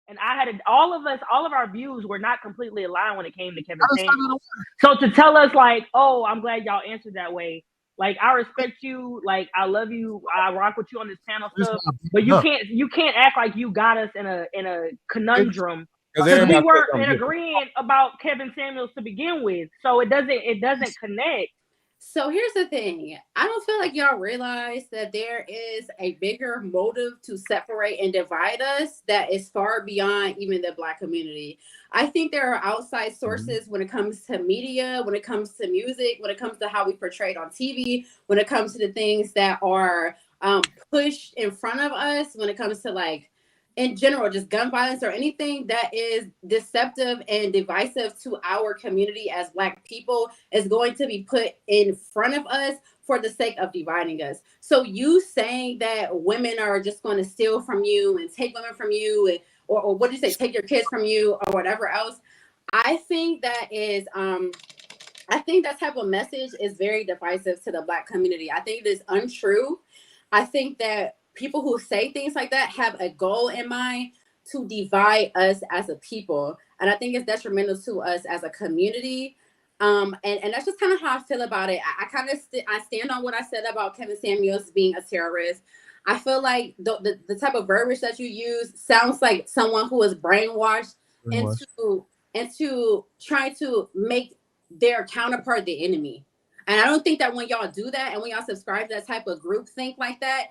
and all of our views were not completely aligned when it came to Kevin Samuels. So to tell us like, oh, I'm glad y'all answered that way. Like, I respect you, like, I love you, I rock with you on this panel stuff, but you can't act like you got us in a conundrum because we weren't in agreement about Kevin Samuels to begin with. So it doesn't connect. So here's the thing. I don't feel like y'all realize that there is a bigger motive to separate and divide us that is far beyond even the Black community. I think there are outside sources when it comes to media, when it comes to music, when it comes to how we portrayed on TV, when it comes to the things that are pushed in front of us, when it comes to like, in general, just gun violence or anything that is deceptive and divisive to our community as Black people is going to be put in front of us for the sake of dividing us. So you saying that women are just going to steal from you and take women from you, and, or what do you say, take your kids from you or whatever else, I think that is, I think that type of message is very divisive to the Black community. I think it is untrue. I think that people who say things like that have a goal in mind to divide us as a people. And I think it's detrimental to us as a community. And that's just kind of how I feel about it. I kind of I stand on what I said about Kevin Samuels being a terrorist. I feel like the type of verbiage that you use sounds like someone who is brainwashed into trying to make their counterpart the enemy. And I don't think that when y'all do that and when y'all subscribe to that type of group think like that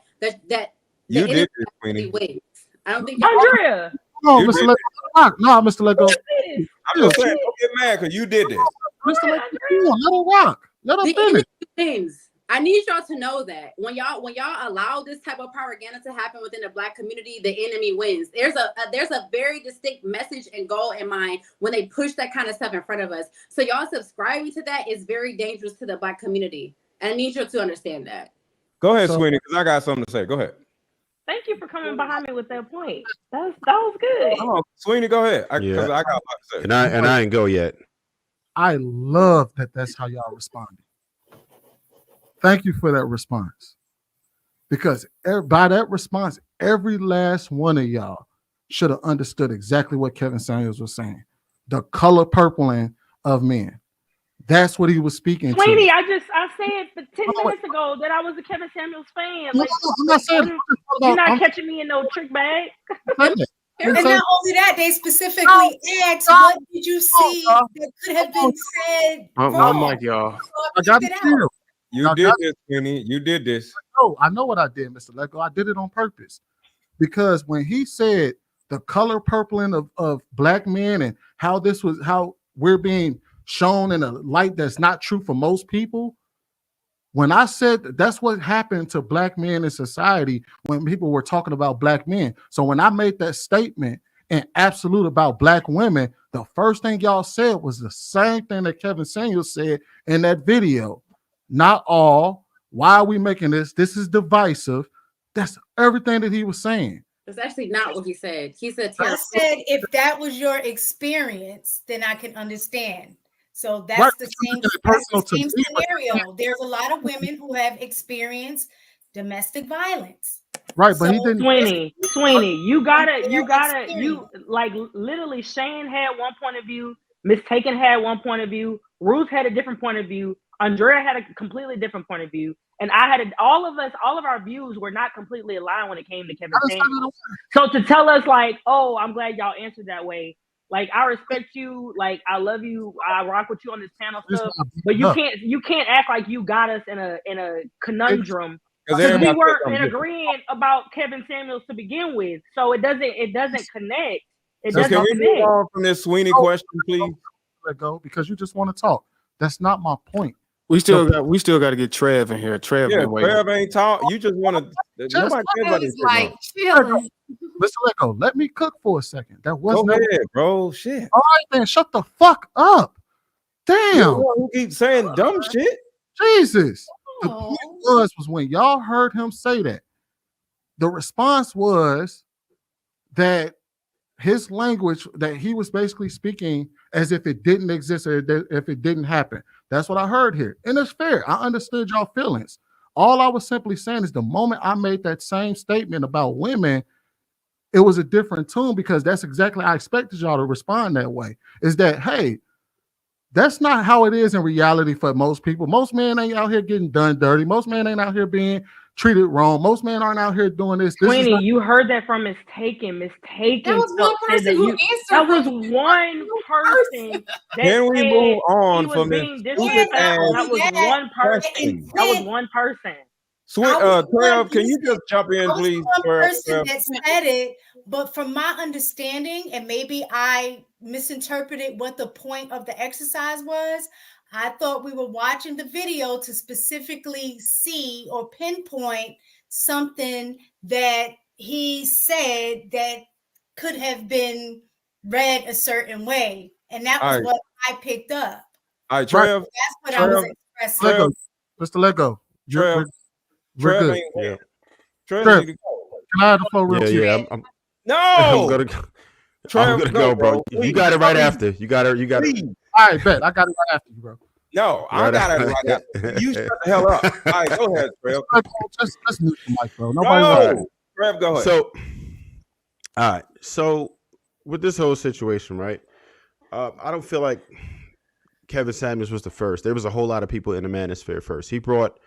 you did it, Queenie. I don't think Andrea. No, Mr. Let go. No, Mr. Let go. I'm just saying, don't get mad because you did this. Mr. Let him rock. Let him finish. Things. I need y'all to know that when y'all allow this type of propaganda to happen within the Black community, the enemy wins. There's a very distinct message and goal in mind when they push that kind of stuff in front of us. So y'all subscribing to that is very dangerous to the Black community. And I need you to understand that. Go ahead, Sweeney, because I got something to say. Go ahead. Thank you for coming behind me with that point. That was good. Come on, Sweeney, go ahead. I got a lot to say. And I ain't go yet. I love that that's how y'all responded. Thank you for that response. Because by that response, every last one of y'all should have understood exactly what Kevin Samuels was saying. The color purpling of men. That's what he was speaking to. Sweetie, I said for 10 minutes ago that I was a Kevin Samuels fan. Like, I'm not saying you're not catching me in no trick bag. And not only that, they specifically asked, what did you see that could have been said? I'm like y'all. I got it too. You did this, Sweeney. You did this. No, I know what I did, Mr. Lego. I did it on purpose. Because when he said the color purpling of Black men and how we're being shown in a light that's not true for most people, when I said that's what happened to Black men in society when people were talking about Black men. So when I made that statement in absolute about Black women, the first thing y'all said was the same thing that Kevin Samuels said in that video. Not all. Why are we making this? This is divisive. That's everything that he was saying. That's actually not what he said. He said, I said, if that was your experience, then I can understand. So that's the same scenario. There's a lot of women who have experienced domestic violence. Right, but he didn't. Sweeney, you like literally Shane had one point of view, Miss Taken had one point of view, Ruth had a different point of view, Andrea had a completely different point of view, and I had all of our views were not completely aligned when it came to Kevin Samuels. So to tell us like, oh, I'm glad y'all answered that way. Like, I respect you, like, I love you, I rock with you on this panel stuff, but you can't act like you got us in a conundrum because we weren't in agreement about Kevin Samuels to begin with. So it doesn't connect. Can we move on from this Sweeney question, please? Let go, because you just want to talk. That's not my point. We still got to get Trev in here. Trev ain't talk. You just want to. Nobody cares about this. Like chilling. Mr. Lego, let me cook for a second. That wasn't. Go ahead, bro. Shit. All right, then. Shut the fuck up. Damn. You keep saying dumb shit. Jesus. The point was when y'all heard him say that, the response was that his language, that he was basically speaking as if it didn't exist or if it didn't happen. That's what I heard here. And it's fair. I understood y'all feelings. All I was simply saying is the moment I made that same statement about women, it was a different tune, because that's exactly I expected y'all to respond that way. Is that, hey, that's not how it is in reality for most people. Most men ain't out here getting done dirty. Most men ain't out here being treated wrong. Most men aren't out here doing this. Queenie, you heard that from Miss Taken. Miss Taken. That was one person who answered. That was one person. Can we move on he was from being this? disrespectful. That was one person. That was one person. Trev, can you just jump in, please? One person that said it, but from my understanding, and maybe I misinterpreted what the point of the exercise was. I thought we were watching the video to specifically see or pinpoint something that he said that could have been read a certain way, and that was what I picked up. All right, Trev. That's what I was expressing. Mr. Lego. Trev. We're good. Yeah. Trev, can I have the floor real quick? Yeah. No. I'm gonna go, bro. Please. You got it right after. You got it. All right, bet. I got it right after you, bro. No, I got it right after. You shut the hell up. All right, go ahead, Trev. Let's mute the mic, bro. Trev, go ahead. So, all right. So, with this whole situation, right? I don't feel like Kevin Samuels was the first. There was a whole lot of people in the manosphere first. He brought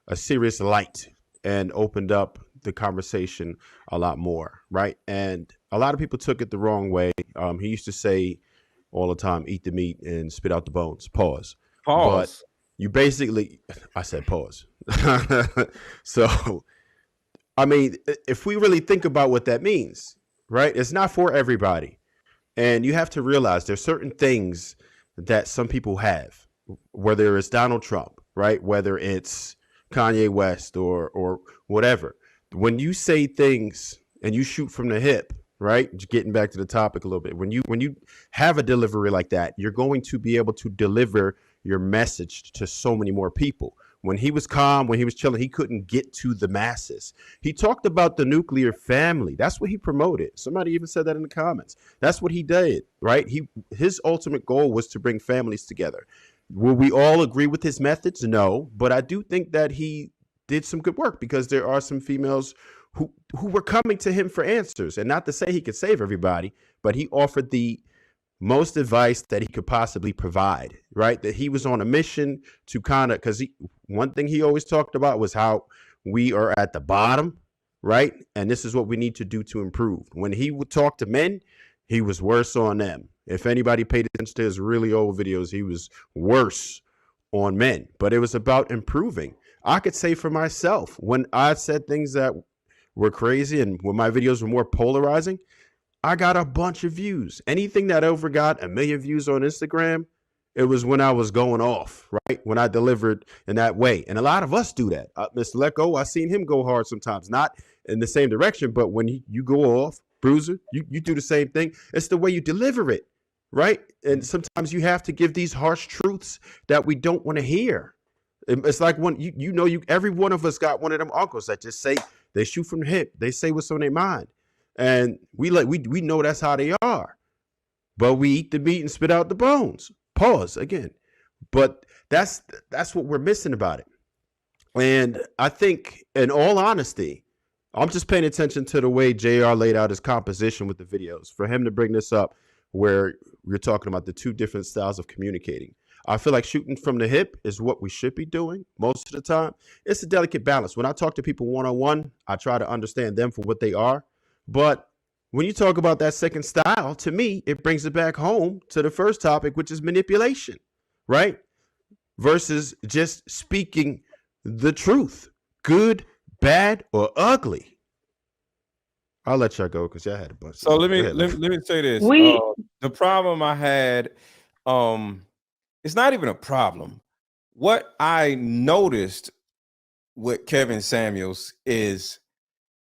a serious light and opened up the conversation a lot more, right? And a lot of people took it the wrong way. He used to say all the time, eat the meat and spit out the bones. Pause. But you basically, I said pause. So, I mean, if we really think about what that means, right? It's not for everybody. And you have to realize there's certain things that some people have, whether it's Donald Trump, right? Whether it's Kanye West or whatever. When you say things and you shoot from the hip, right? Getting back to the topic a little bit. When you have a delivery like that, you're going to be able to deliver your message to so many more people. When he was calm, when he was chilling, he couldn't get to the masses. He talked about the nuclear family. That's what he promoted. Somebody even said that in the comments. That's what he did, right? His ultimate goal was to bring families together. Will we all agree with his methods? No, but I do think that he did some good work, because there are some females who were coming to him for answers. And not to say he could save everybody, but he offered the most advice that he could possibly provide, right? That he was on a mission to kind of, because one thing he always talked about was how we are at the bottom, right? And this is what we need to do to improve. When he would talk to men, he was worse on them. If anybody paid attention to his really old videos, he was worse on men, but it was about improving. I could say for myself, when I said things that were crazy and when my videos were more polarizing, I got a bunch of views. Anything that over got 1 million views on Instagram, it was when I was going off, right? When I delivered in that way. And a lot of us do that. Mr. Let Go, I seen him go hard sometimes, not in the same direction, but when you go off, Bruiser, you do the same thing. It's the way you deliver it, right? And sometimes you have to give these harsh truths that we don't want to hear. It's like when every one of us got one of them uncles that just say, they shoot from the hip. They say what's on their mind. And we know that's how they are, but we eat the meat and spit out the bones. Pause again. But that's what we're missing about it. And I think, in all honesty, I'm just paying attention to the way JR laid out his composition with the videos. For him to bring this up where you're talking about the two different styles of communicating, I feel like shooting from the hip is what we should be doing most of the time. It's a delicate balance. When I talk to people one-on-one, I try to understand them for what they are. But when you talk about that second style, to me, it brings it back home to the first topic, which is manipulation, right? Versus just speaking the truth, good, bad, or ugly. I'll let y'all go because y'all had a bunch. So let me say this. The problem I had, it's not even a problem. What I noticed with Kevin Samuels is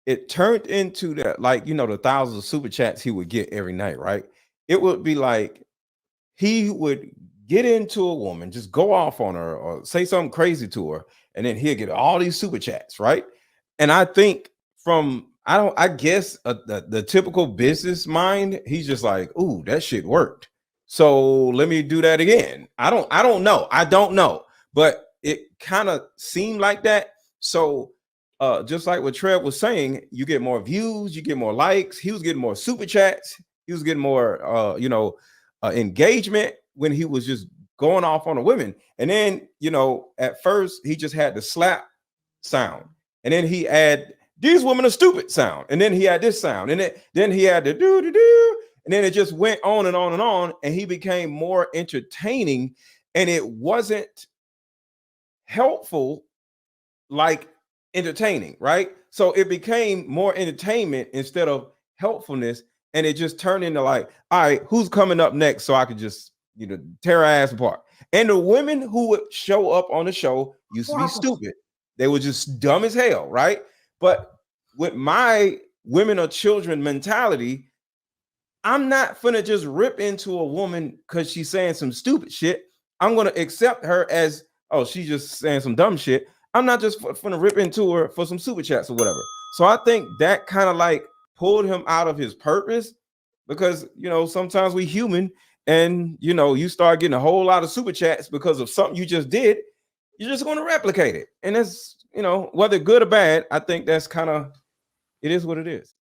it turned into that, like, the thousands of super chats he would get every night, right? It would be like he would get into a woman, just go off on her or say something crazy to her, and then he'll get all these super chats, right? And I think I guess the typical business mind, he's just like, ooh, that shit worked, so let me do that again. I don't know, but it kind of seemed like that. So just like what Trev was saying, you get more views, you get more likes. He was getting more super chats. He was getting more, engagement when he was just going off on the women. And then, at first he just had the slap sound, and then he had these women are stupid sound, and then he had this sound, and then he had the do do do, and then it just went on and on and on, and he became more entertaining, and it wasn't helpful like entertaining, right? So it became more entertainment instead of helpfulness, and it just turned into like, all right, who's coming up next so I could just tear her ass apart. And the women who would show up on the show used to be stupid. They were just dumb as hell, right? But with my women or children mentality, I'm not finna just rip into a woman because she's saying some stupid shit. I'm gonna accept her as, oh, she's just saying some dumb shit. I'm not just finna rip into her for some super chats or whatever. So I think that kind of like pulled him out of his purpose, because sometimes we human, and you start getting a whole lot of super chats because of something you just did. You're just going to replicate it, and that's whether good or bad. I think that's kind of, it is what it is.